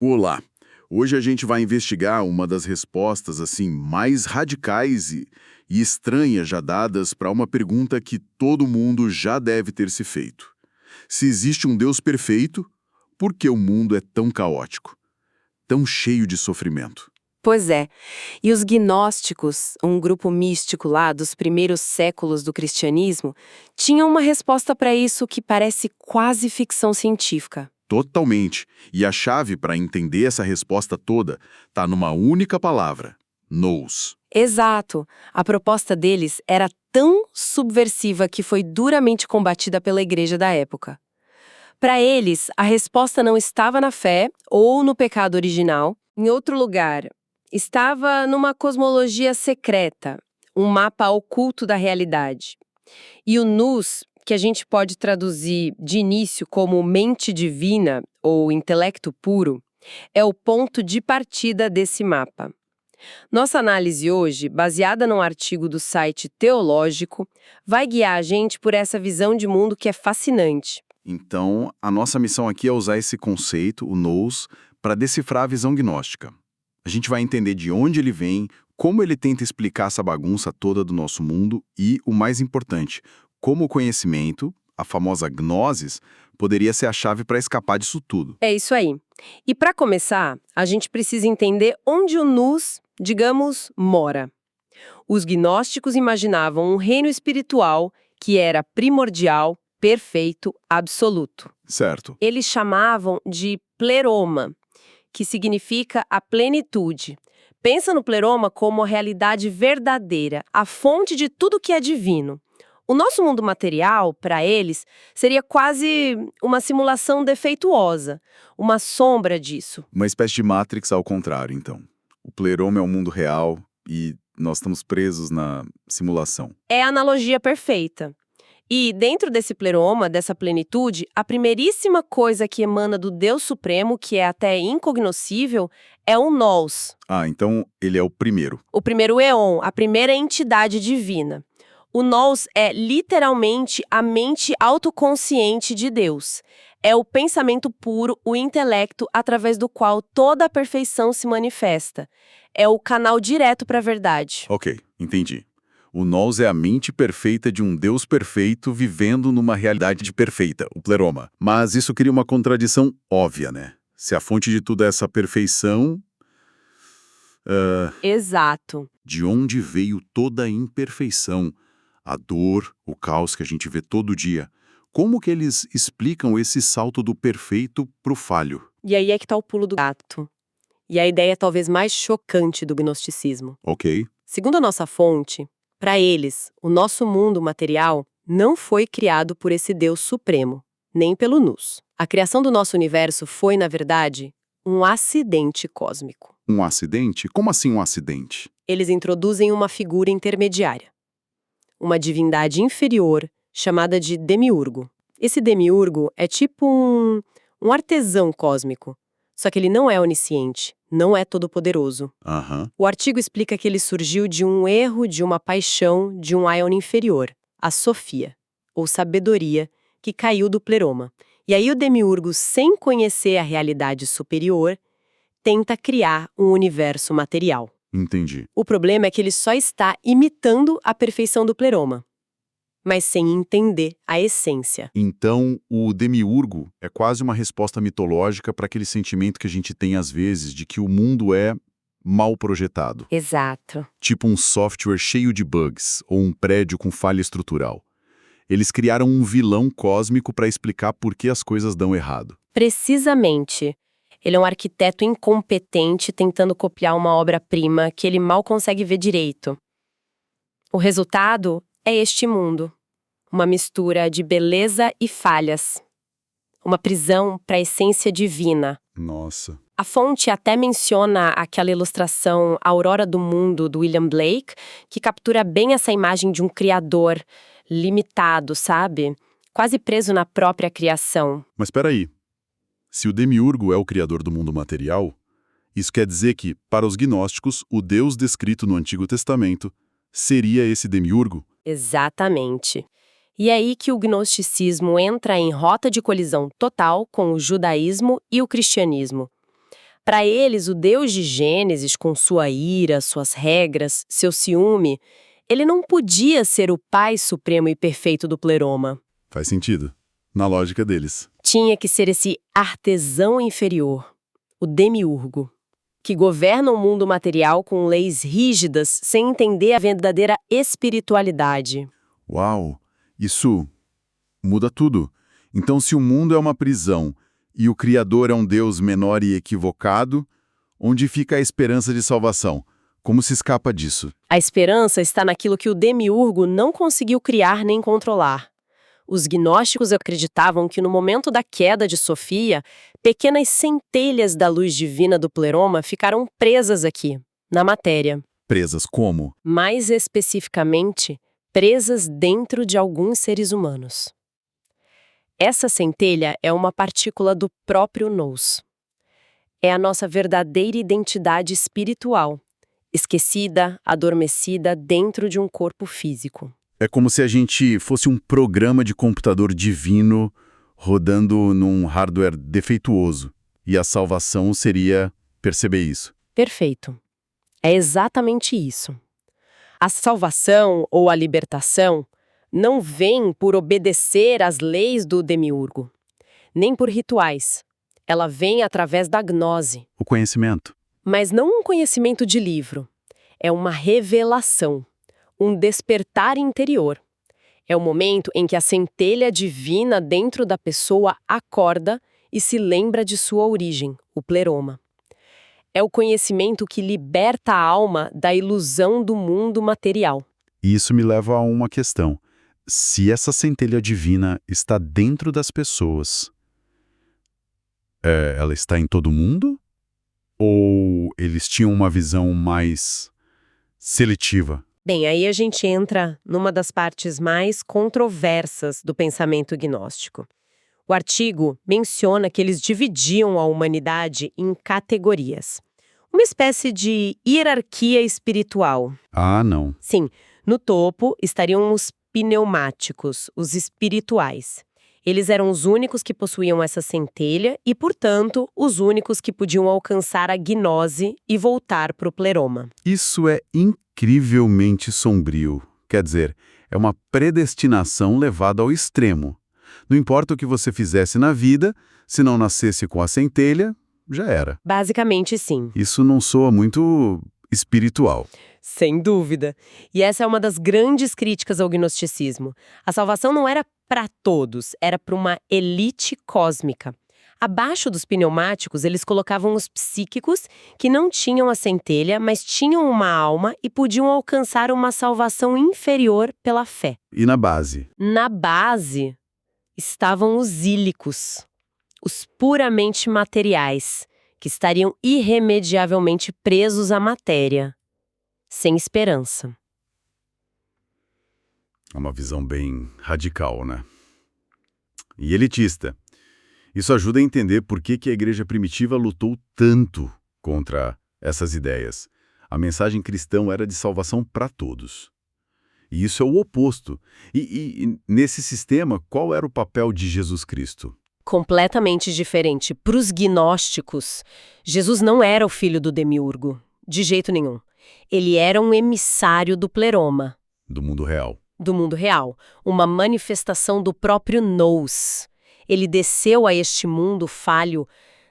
Olá! Hoje a gente vai investigar uma das respostas assim mais radicais e estranhas já dadas para uma pergunta que todo mundo já deve ter se feito. Se existe um Deus perfeito, por que o mundo é tão caótico, tão cheio de sofrimento? Pois é. E os gnósticos, um grupo místico lá dos primeiros séculos do cristianismo, tinham uma resposta para isso que parece quase ficção científica. Totalmente. E a chave para entender essa resposta toda está numa única palavra: nous. Exato. A proposta deles era tão subversiva que foi duramente combatida pela igreja da época. Para eles, a resposta não estava na fé ou no pecado original. Em outro lugar, estava numa cosmologia secreta, um mapa oculto da realidade. E o nous, que a gente pode traduzir de início como mente divina ou intelecto puro, é o ponto de partida desse mapa. Nossa análise hoje, baseada num artigo do site Teológico, vai guiar a gente por essa visão de mundo que é fascinante. Então, a nossa missão aqui é usar esse conceito, o nous, para decifrar a visão gnóstica. A gente vai entender de onde ele vem, como ele tenta explicar essa bagunça toda do nosso mundo e, o mais importante, como o conhecimento, a famosa gnosis, poderia ser a chave para escapar disso tudo. É isso aí. E para começar, a gente precisa entender onde o nous, digamos, mora. Os gnósticos imaginavam um reino espiritual que era primordial, perfeito, absoluto. Certo. Eles chamavam de pleroma, que significa a plenitude. Pensa no pleroma como a realidade verdadeira, a fonte de tudo que é divino. O nosso mundo material, para eles, seria quase uma simulação defeituosa, uma sombra disso. Uma espécie de Matrix ao contrário, então. O pleroma é o mundo real e nós estamos presos na simulação. É a analogia perfeita. E dentro desse pleroma, dessa plenitude, a primeiríssima coisa que emana do Deus Supremo, que é até incognoscível, é o nous. Ah, então ele é o primeiro. O primeiro éon, a primeira entidade divina. O nous é literalmente a mente autoconsciente de Deus. É o pensamento puro, o intelecto através do qual toda a perfeição se manifesta. É o canal direto para a verdade. Ok, entendi. O nous é a mente perfeita de um Deus perfeito vivendo numa realidade perfeita, o pleroma. Mas isso cria uma contradição óbvia, né? Se a fonte de tudo é essa perfeição, Exato. de onde veio toda a imperfeição? A dor, o caos que a gente vê todo dia. Como que eles explicam esse salto do perfeito pro falho? E aí é que está o pulo do gato. E a ideia talvez mais chocante do gnosticismo. Ok. Segundo a nossa fonte, para eles, o nosso mundo material não foi criado por esse Deus supremo, nem pelo nous. A criação do nosso universo foi, na verdade, um acidente cósmico. Um acidente? Como assim um acidente? Eles introduzem uma figura intermediária, uma divindade inferior chamada de demiurgo. Esse demiurgo é tipo um artesão cósmico, só que ele não é onisciente, não é todo-poderoso. Aham. O artigo explica que ele surgiu de um erro, de uma paixão, de um íon inferior, a Sofia, ou sabedoria, que caiu do pleroma. E aí o demiurgo, sem conhecer a realidade superior, tenta criar um universo material. Entendi. O problema é que ele só está imitando a perfeição do pleroma, mas sem entender a essência. Então, o demiurgo é quase uma resposta mitológica para aquele sentimento que a gente tem às vezes de que o mundo é mal projetado. Exato. Tipo um software cheio de bugs ou um prédio com falha estrutural. Eles criaram um vilão cósmico para explicar por que as coisas dão errado. Precisamente. Ele é um arquiteto incompetente tentando copiar uma obra-prima que ele mal consegue ver direito. O resultado é este mundo. Uma mistura de beleza e falhas. Uma prisão para a essência divina. Nossa. A fonte até menciona aquela ilustração Aurora do Mundo, do William Blake, que captura bem essa imagem de um criador limitado, sabe? Quase preso na própria criação. Mas espera aí. Se o demiurgo é o criador do mundo material, isso quer dizer que, para os gnósticos, o Deus descrito no Antigo Testamento seria esse demiurgo? Exatamente. E é aí que o gnosticismo entra em rota de colisão total com o judaísmo e o cristianismo. Para eles, o Deus de Gênesis, com sua ira, suas regras, seu ciúme, ele não podia ser o Pai supremo e perfeito do Pleroma. Faz sentido. Na lógica deles. Tinha que ser esse artesão inferior, o demiurgo, que governa o mundo material com leis rígidas sem entender a verdadeira espiritualidade. Uau! Isso muda tudo. Então, se o mundo é uma prisão e o Criador é um Deus menor e equivocado, onde fica a esperança de salvação? Como se escapa disso? A esperança está naquilo que o demiurgo não conseguiu criar nem controlar. Os gnósticos acreditavam que no momento da queda de Sofia, pequenas centelhas da luz divina do Pleroma ficaram presas aqui, na matéria. Presas como? Mais especificamente, presas dentro de alguns seres humanos. Essa centelha é uma partícula do próprio nous. É a nossa verdadeira identidade espiritual, esquecida, adormecida dentro de um corpo físico. É como se a gente fosse um programa de computador divino rodando num hardware defeituoso. E a salvação seria perceber isso. Perfeito. É exatamente isso. A salvação ou a libertação não vem por obedecer às leis do demiurgo, nem por rituais. Ela vem através da gnose. O conhecimento. Mas não um conhecimento de livro. É uma revelação, um despertar interior. É o momento em que a centelha divina dentro da pessoa acorda e se lembra de sua origem, o pleroma. É o conhecimento que liberta a alma da ilusão do mundo material. E isso me leva a uma questão. Se essa centelha divina está dentro das pessoas, ela está em todo mundo? Ou eles tinham uma visão mais seletiva? Bem, aí a gente entra numa das partes mais controversas do pensamento gnóstico. O artigo menciona que eles dividiam a humanidade em categorias. Uma espécie de hierarquia espiritual. Ah, não. Sim, no topo estariam os pneumáticos, os espirituais. Eles eram os únicos que possuíam essa centelha e, portanto, os únicos que podiam alcançar a gnose e voltar para o pleroma. Isso é incrivelmente sombrio. Quer dizer, é uma predestinação levada ao extremo. Não importa o que você fizesse na vida, se não nascesse com a centelha, já era. Basicamente, sim. Isso não soa muito espiritual. Sem dúvida. E essa é uma das grandes críticas ao gnosticismo. A salvação não era para todos, era para uma elite cósmica. Abaixo dos pneumáticos, eles colocavam os psíquicos, que não tinham a centelha, mas tinham uma alma e podiam alcançar uma salvação inferior pela fé. E na base? Na base estavam os ílicos, os puramente materiais, que estariam irremediavelmente presos à matéria, sem esperança. É uma visão bem radical, né? E elitista. Isso ajuda a entender por que a igreja primitiva lutou tanto contra essas ideias. A mensagem cristã era de salvação para todos. E isso é o oposto. E nesse sistema, qual era o papel de Jesus Cristo? Completamente diferente. Para os gnósticos, Jesus não era o filho do demiurgo, de jeito nenhum. Ele era um emissário do pleroma. Do mundo real. Do mundo real. Uma manifestação do próprio nous. Ele desceu a este mundo falho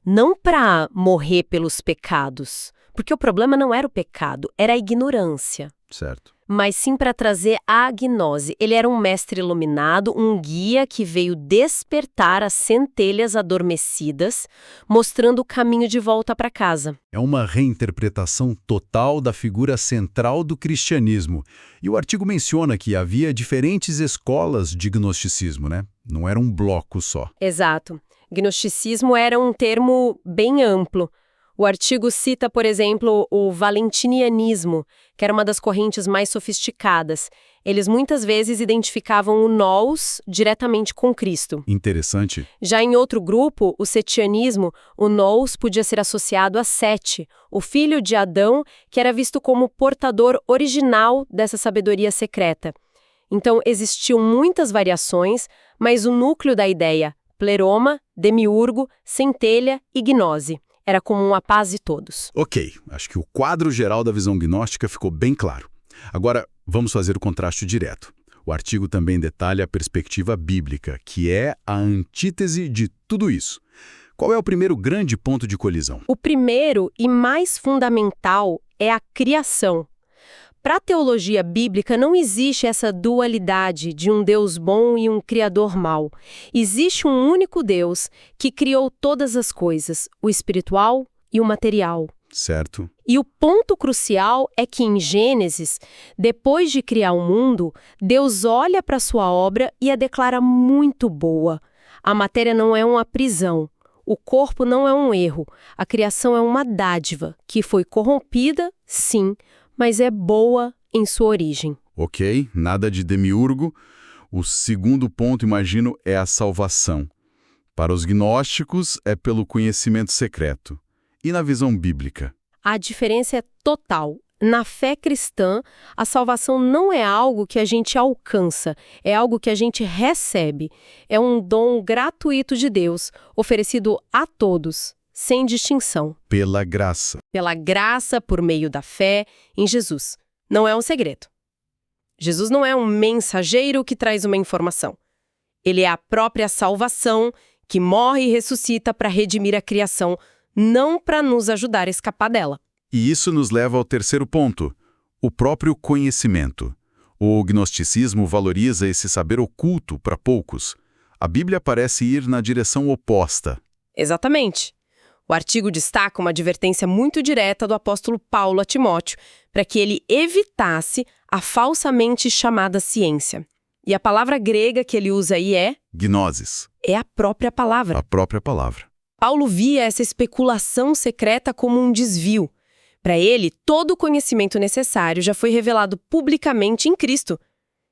não para morrer pelos pecados, porque o problema não era o pecado, era a ignorância. Certo. Mas sim para trazer a gnose. Ele era um mestre iluminado, um guia que veio despertar as centelhas adormecidas, mostrando o caminho de volta para casa. É uma reinterpretação total da figura central do cristianismo. E o artigo menciona que havia diferentes escolas de gnosticismo, né? Não era um bloco só. Exato. Gnosticismo era um termo bem amplo. O artigo cita, por exemplo, o valentinianismo, que era uma das correntes mais sofisticadas. Eles muitas vezes identificavam o nous diretamente com Cristo. Interessante. Já em outro grupo, o setianismo, o nous podia ser associado a Sete, o filho de Adão, que era visto como portador original dessa sabedoria secreta. Então, existiam muitas variações, mas o núcleo da ideia, pleroma, demiurgo, centelha e gnose, era comum a paz de todos. Ok, acho que o quadro geral da visão gnóstica ficou bem claro. Agora, vamos fazer o contraste direto. O artigo também detalha a perspectiva bíblica, que é a antítese de tudo isso. Qual é o primeiro grande ponto de colisão? O primeiro e mais fundamental é a criação. Para a teologia bíblica não existe essa dualidade de um Deus bom e um Criador mau. Existe um único Deus que criou todas as coisas, o espiritual e o material. Certo. E o ponto crucial é que em Gênesis, depois de criar o mundo, Deus olha para sua obra e a declara muito boa. A matéria não é uma prisão. O corpo não é um erro. A criação é uma dádiva, que foi corrompida, sim, mas é boa em sua origem. Ok, nada de demiurgo. O segundo ponto, imagino, é a salvação. Para os gnósticos, é pelo conhecimento secreto. E na visão bíblica? A diferença é total. Na fé cristã, a salvação não é algo que a gente alcança, é algo que a gente recebe. É um dom gratuito de Deus, oferecido a todos, sem distinção. Pela graça. Pela graça, por meio da fé em Jesus. Não é um segredo. Jesus não é um mensageiro que traz uma informação. Ele é a própria salvação que morre e ressuscita para redimir a criação, não para nos ajudar a escapar dela. E isso nos leva ao terceiro ponto, o próprio conhecimento. O gnosticismo valoriza esse saber oculto para poucos. A Bíblia parece ir na direção oposta. Exatamente. O artigo destaca uma advertência muito direta do apóstolo Paulo a Timóteo para que ele evitasse a falsamente chamada ciência. E a palavra grega que ele usa aí é... Gnosis. É a própria palavra. A própria palavra. Paulo via essa especulação secreta como um desvio. Para ele, todo o conhecimento necessário já foi revelado publicamente em Cristo.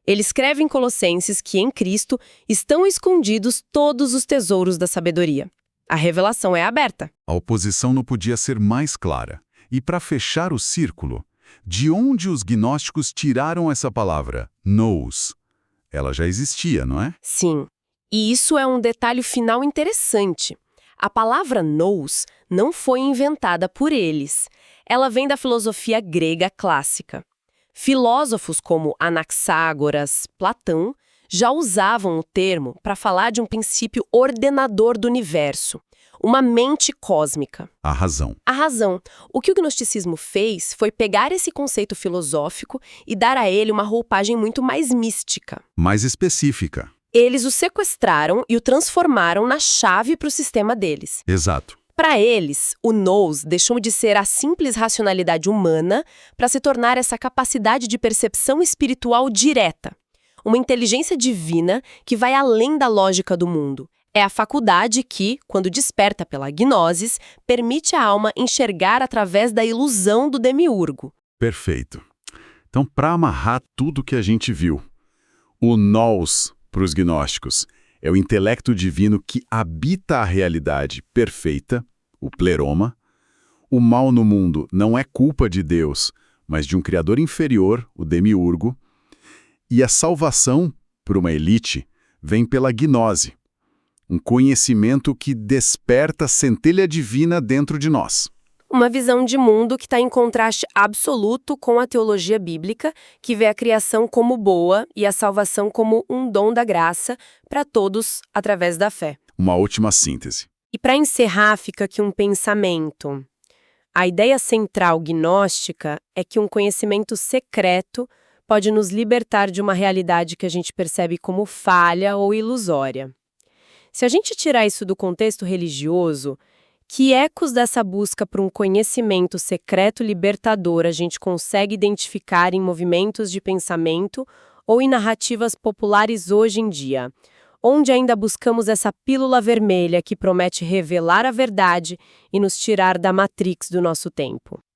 Ele escreve em Colossenses que em Cristo estão escondidos todos os tesouros da sabedoria. A revelação é aberta. A oposição não podia ser mais clara. E para fechar o círculo, de onde os gnósticos tiraram essa palavra, nous? Ela já existia, não é? Sim. E isso é um detalhe final interessante. A palavra nous não foi inventada por eles. Ela vem da filosofia grega clássica. Filósofos como Anaxágoras, Platão, já usavam o termo para falar de um princípio ordenador do universo, uma mente cósmica. A razão. A razão. O que o gnosticismo fez foi pegar esse conceito filosófico e dar a ele uma roupagem muito mais mística. Mais específica. Eles o sequestraram e o transformaram na chave para o sistema deles. Exato. Para eles, o nous deixou de ser a simples racionalidade humana para se tornar essa capacidade de percepção espiritual direta. Uma inteligência divina que vai além da lógica do mundo. É a faculdade que, quando desperta pela gnosis, permite à alma enxergar através da ilusão do demiurgo. Perfeito. Então, para amarrar tudo que a gente viu, o nous, para os gnósticos, é o intelecto divino que habita a realidade perfeita, o pleroma. O mal no mundo não é culpa de Deus, mas de um criador inferior, o demiurgo. E a salvação, para uma elite, vem pela gnose, um conhecimento que desperta a centelha divina dentro de nós. Uma visão de mundo que está em contraste absoluto com a teologia bíblica, que vê a criação como boa e a salvação como um dom da graça para todos através da fé. Uma última síntese. E para encerrar, fica aqui um pensamento. A ideia central gnóstica é que um conhecimento secreto pode nos libertar de uma realidade que a gente percebe como falha ou ilusória. Se a gente tirar isso do contexto religioso, que ecos dessa busca por um conhecimento secreto libertador a gente consegue identificar em movimentos de pensamento ou em narrativas populares hoje em dia, onde ainda buscamos essa pílula vermelha que promete revelar a verdade e nos tirar da matrix do nosso tempo?